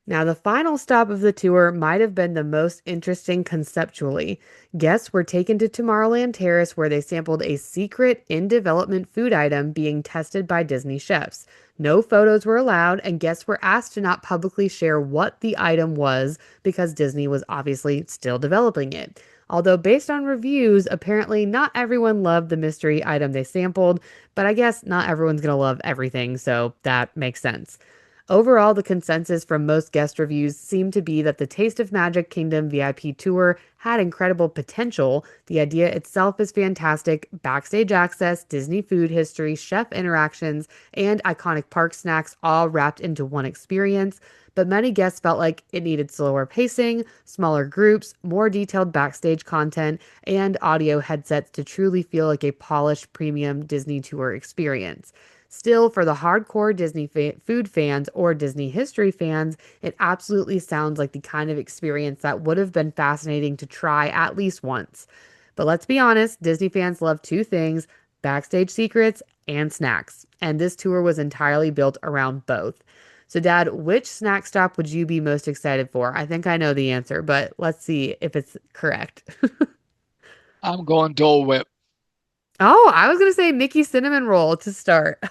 Now, the final stop of the tour might have been the most interesting conceptually. Guests were taken to Tomorrowland Terrace where they sampled a secret in development food item being tested by Disney chefs. No photos were allowed, and guests were asked to not publicly share what the item was because Disney was obviously still developing it. Although, based on reviews, apparently not everyone loved the mystery item they sampled, but I guess not everyone's gonna love everything, so that makes sense. Overall, the consensus from most guest reviews seemed to be that the Taste of Magic Kingdom VIP tour had incredible potential. The idea itself is fantastic backstage access, Disney food history, chef interactions, and iconic park snacks all wrapped into one experience. But many guests felt like it needed slower pacing, smaller groups, more detailed backstage content, and audio headsets to truly feel like a polished premium Disney tour experience. Still, for the hardcore Disney food fans or Disney history fans, it absolutely sounds like the kind of experience that would have been fascinating to try at least once. But let's be honest, Disney fans love two things: backstage secrets and snacks. And this tour was entirely built around both. So, Dad, which snack stop would you be most excited for? I think I know the answer, but let's see if it's correct. I'm going Dole Whip. Oh, I was going to say Mickey Cinnamon Roll to start.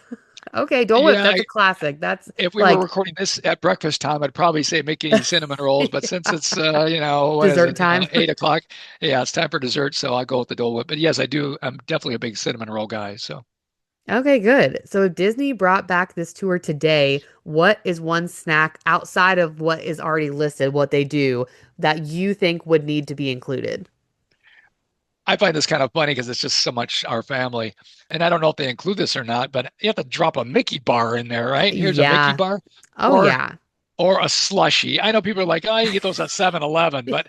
Okay, Dole Whip, Yeah, that's a classic. That's if we were like recording this at breakfast time, I'd probably say Mickey cinnamon rolls. But since it's what is dessert it, time. 8 o'clock? Yeah, it's time for dessert, so I'll go with the Dole Whip. But yes, I do. I'm definitely a big cinnamon roll guy. So Okay, good. So if Disney brought back this tour today, what is one snack outside of what is already listed, what they do, that you think would need to be included? I find this kind of funny because it's just so much our family. And I don't know if they include this or not, but you have to drop a Mickey bar in there, right? Here's a Mickey Yeah. bar, Oh, or yeah. or a slushie. I know people are like, oh, you get those at 7-Eleven, but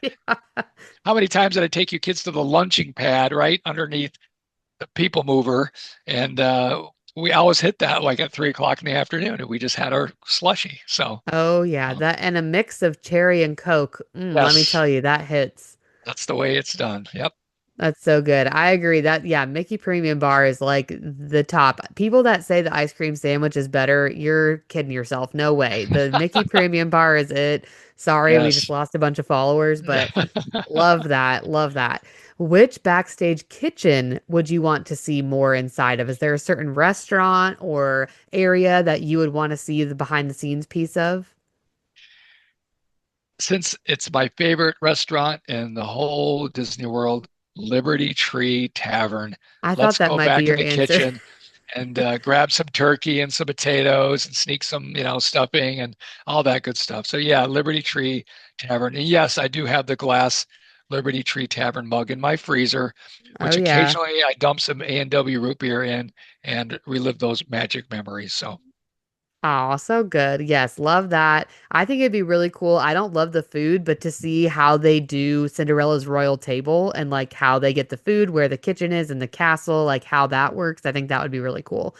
how many times did I take you kids to the lunching pad right underneath the people mover? And we always hit that like at 3 o'clock in the afternoon, and we just had our slushie. So Oh, yeah. uh, That and a mix of cherry and Coke. Let me yes, tell you, that hits. that's the way it's done. Yep. That's so good. I agree that, yeah, Mickey Premium Bar is like the top. People that say the ice cream sandwich is better, you're kidding yourself. No way. The Mickey Premium Bar is it. Sorry, we just Yes. lost a bunch of followers, but love that. Love that. Which backstage kitchen would you want to see more inside of? Is there a certain restaurant or area that you would want to see the behind the scenes piece of? Since it's my favorite restaurant in the whole Disney World, Liberty Tree Tavern, I thought let's that go might be back in your the answer. kitchen and grab some turkey and some potatoes and sneak some, stuffing and all that good stuff. So yeah, Liberty Tree Tavern. And yes, I do have the glass Liberty Tree Tavern mug in my freezer, Oh which yeah. occasionally I dump some A&W root beer in and relive those magic memories. So, Oh, so good. Yes, love that. I think it'd be really cool. I don't love the food, but to see how they do Cinderella's royal table and like how they get the food, where the kitchen is in the castle, like how that works, I think that would be really cool.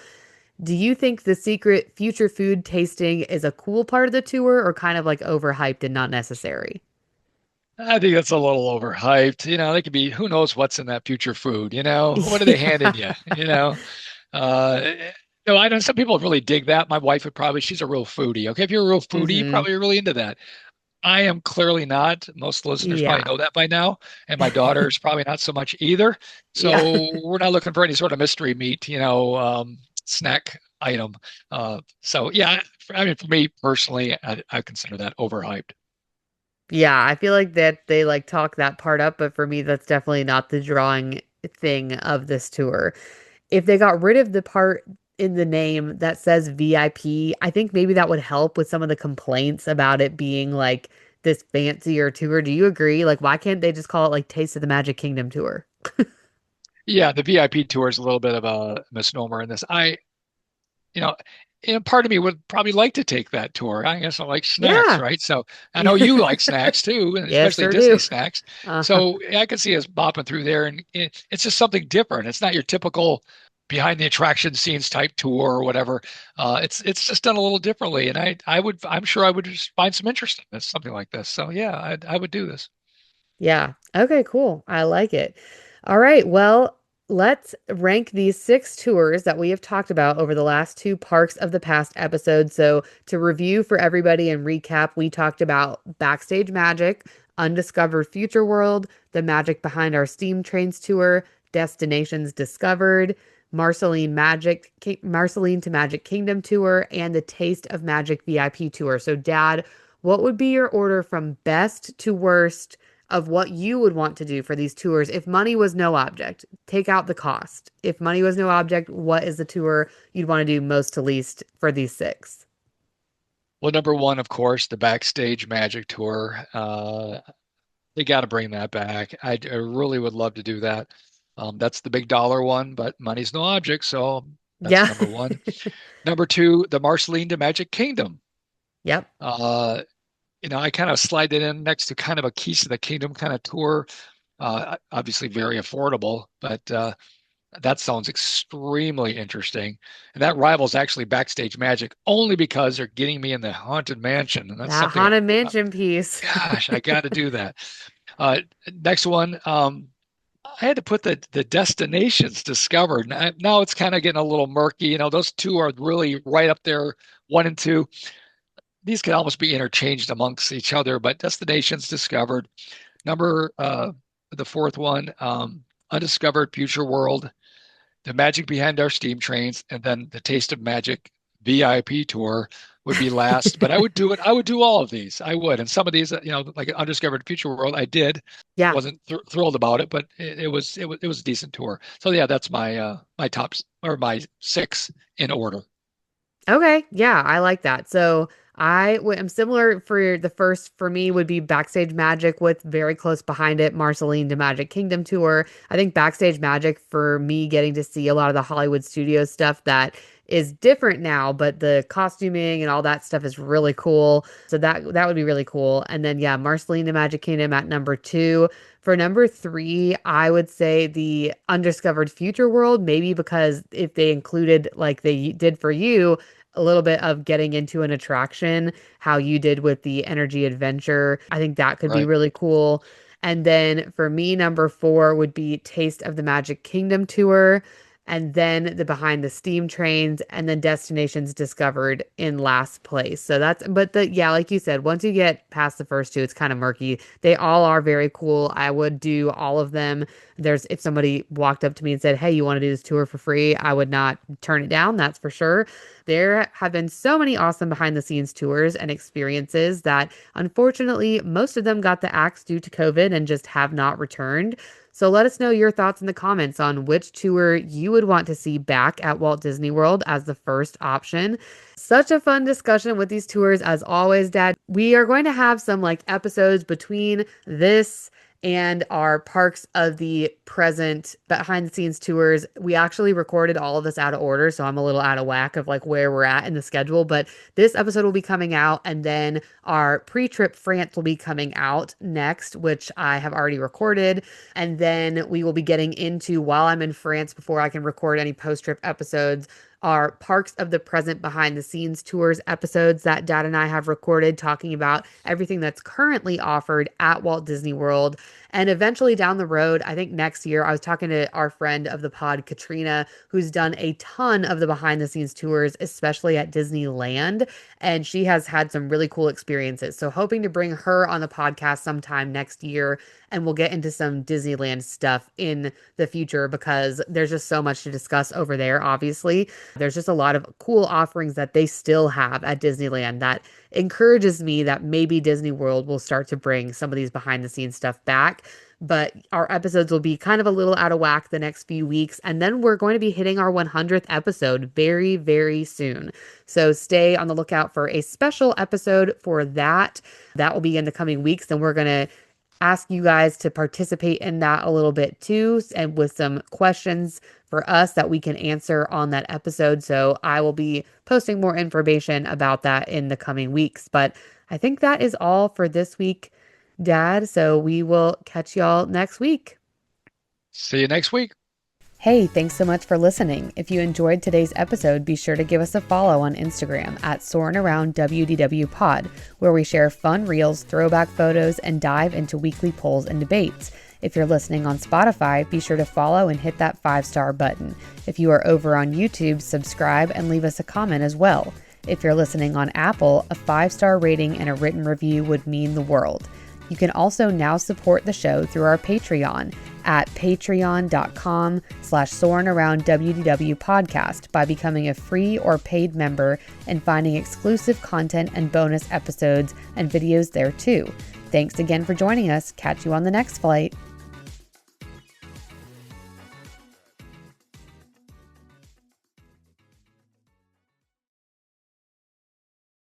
Do you think the secret future food tasting is a cool part of the tour or kind of like overhyped and not necessary? I think that's a little overhyped. They could be, who knows what's in that future food, What are they handing Yeah. you, Uh, no, I know some people really dig that. My wife would probably, she's a real foodie. Okay, if you're a real foodie, you Hmm. probably are really into that. I am clearly not. Most listeners probably Yeah. know that by now, and my daughter is probably not so much either. Yeah. So we're not looking for any sort of mystery meat, snack item. So yeah, I mean, for me personally, I consider that overhyped. Yeah, I feel like that they like talk that part up, but for me, that's definitely not the drawing thing of this tour. If they got rid of the part in the name that says VIP, I think maybe that would help with some of the complaints about it being like this fancier tour. Do you agree? Like, why can't they just call it like Taste of the Magic Kingdom tour? Yeah, the VIP tour is a little bit of a misnomer in this. You know, and part of me would probably like to take that tour. I guess I like snacks, Yeah. right? So I know you like snacks too, and Yes, especially sure Disney do. snacks. Uh-huh. So I can see us bopping through there, and it's just something different. It's not your typical behind the attraction scenes type tour or whatever. It's just done a little differently, and I'm sure I would just find some interest in this, something like this. So yeah, I would do this. Yeah. Okay, cool. I like it. All right. Well, let's rank these six tours that we have talked about over the last two parks of the past episode. So, to review for everybody and recap, we talked about Backstage Magic, Undiscovered Future World, The Magic Behind Our Steam Trains Tour, Destinations Discovered, Marceline to Magic Kingdom Tour, and the Taste of Magic VIP Tour. So, Dad, what would be your order from best to worst of what you would want to do for these tours if money was no object? Take out the cost. If money was no object, what is the tour you'd want to do most to least for these six? Well, number one, of course, the Backstage Magic Tour. They got to bring that back. I really would love to do that. That's the big dollar one, but money's no object, so that's Yeah. number one. Number two, the Marceline to Magic Kingdom. Yep. Uh, I kind of slide it in next to kind of a Keys to the Kingdom kind of tour. Obviously very affordable, but that sounds extremely interesting. And that rivals actually Backstage Magic only because they're getting me in the Haunted Mansion, and that's That something. Haunted Mansion piece. Gosh, I got to do that. Uh, Next one, I had to put the destinations discovered. Now it's kind of getting a little murky. Those two are really right up there, one and two. These can almost be interchanged amongst each other, but destinations discovered. Number the fourth one, undiscovered future world, the magic behind our steam trains, and then the Taste of Magic VIP tour would be last. But I would do it. I would do all of these. I would, and some of these, like Undiscovered Future World, I did. Yeah. Wasn't thrilled about it, but it was a decent tour. So yeah, that's my tops or my six in order. Okay, yeah, I like that. So am similar for the first for me would be Backstage Magic with very close behind it, Marceline to Magic Kingdom Tour. I think Backstage Magic for me getting to see a lot of the Hollywood studio stuff that is different now, but the costuming and all that stuff is really cool. So that would be really cool. And then yeah, Marceline to Magic Kingdom at number two. For number three, I would say the Undiscovered Future World, maybe because if they included like they did for you a little bit of getting into an attraction, how you did with the energy adventure. I think that could be Right. really cool. And then for me, number four would be Taste of the Magic Kingdom tour. And then the Behind the Steam Trains, and then Destinations Discovered in last place. So yeah, like you said, once you get past the first two, it's kind of murky. They all are very cool. I would do all of them. If somebody walked up to me and said, "Hey, you want to do this tour for free?" I would not turn it down, that's for sure. There have been so many awesome behind the scenes tours and experiences that unfortunately most of them got the axe due to COVID and just have not returned. So let us know your thoughts in the comments on which tour you would want to see back at Walt Disney World as the first option. Such a fun discussion with these tours as always, Dad. We are going to have some like episodes between this and our Parks of the Present behind the scenes tours. We actually recorded all of this out of order, so I'm a little out of whack of like where we're at in the schedule, but this episode will be coming out, and then our pre-trip France will be coming out next, which I have already recorded. And then we will be getting into, while I'm in France, before I can record any post-trip episodes, our Parks of the Present behind the scenes tours episodes that Dad and I have recorded, talking about everything that's currently offered at Walt Disney World. And eventually down the road, I think next year, I was talking to our friend of the pod, Katrina, who's done a ton of the behind the scenes tours, especially at Disneyland. And she has had some really cool experiences. So hoping to bring her on the podcast sometime next year, and we'll get into some Disneyland stuff in the future because there's just so much to discuss over there, obviously. There's just a lot of cool offerings that they still have at Disneyland that encourages me that maybe Disney World will start to bring some of these behind the scenes stuff back. But our episodes will be kind of a little out of whack the next few weeks. And then we're going to be hitting our 100th episode very, very soon. So stay on the lookout for a special episode for that. That will be in the coming weeks. And we're going to ask you guys to participate in that a little bit too, and with some questions for us that we can answer on that episode. So I will be posting more information about that in the coming weeks. But I think that is all for this week, Dad. So we will catch y'all next week. See you next week. Hey, thanks so much for listening. If you enjoyed today's episode, be sure to give us a follow on Instagram at Soarin' Around WDW Pod, where we share fun reels, throwback photos, and dive into weekly polls and debates. If you're listening on Spotify, be sure to follow and hit that 5-star button. If you are over on YouTube, subscribe and leave us a comment as well. If you're listening on Apple, a 5-star rating and a written review would mean the world. You can also now support the show through our Patreon at patreon.com/Soarin'AroundWDW podcast by becoming a free or paid member and finding exclusive content and bonus episodes and videos there too. Thanks again for joining us. Catch you on the next flight.